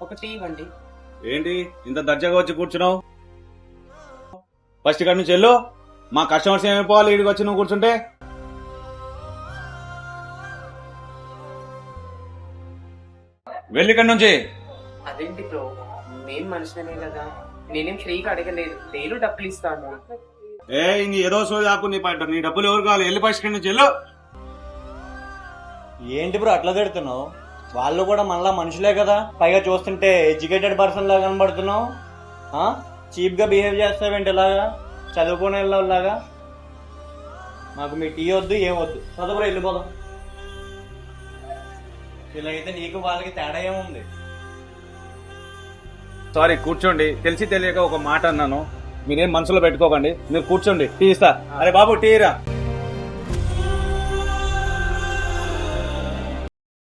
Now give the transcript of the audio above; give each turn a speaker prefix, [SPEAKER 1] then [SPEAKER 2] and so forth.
[SPEAKER 1] ఒక టీ ఇవ్వండి.
[SPEAKER 2] ఏంటి ఇంత దర్జాగా వచ్చి కూర్చున్నావు? ఫస్ట్ ఇక్కడి నుంచి వెళ్ళు. మా కస్టమర్స్ ఏమైపోవాలి ఇడికి వచ్చి నువ్వు కూర్చుంటే? వెళ్ళి ఇక్కడి నుంచి.
[SPEAKER 1] అదేంటి బ్రో, నేను మనిషినే కదా, నేనేం ఫ్రీగా అడగలేదు, నేను డబ్బులు ఇస్తాను.
[SPEAKER 2] ఇంక ఏదో సోది ఆపు. నీ డబ్బులు ఎవరు కావాలి? వెళ్ళి ఫస్ట్ ఇక్కడి నుంచి వెళ్ళు.
[SPEAKER 3] ఏంటి బ్రో అట్లా తిడుతున్నావు? వాళ్ళు కూడా మళ్ళా మనుషులే కదా, పైగా చూస్తుంటే ఎడ్యుకేటెడ్ పర్సన్ లాగా కనబడుతున్నావు. చీప్ గా బిహేవ్ చేస్తావేంటి ఇలాగా చదువుకునే వాళ్ళలాగా? మాకు మీ టీ వద్దు ఏం వద్దు, చదువురా వెళ్ళిపోదాం. ఇలా అయితే నీకు వాళ్ళకి తేడా ఏముంది?
[SPEAKER 2] సారీ, కూర్చోండి. తెలిసి తెలియక ఒక మాట అన్నాను, మీరేం మనసులో పెట్టుకోకండి. మీరు కూర్చోండి, టీ ఇస్తా. అరే బాబు టీ రా.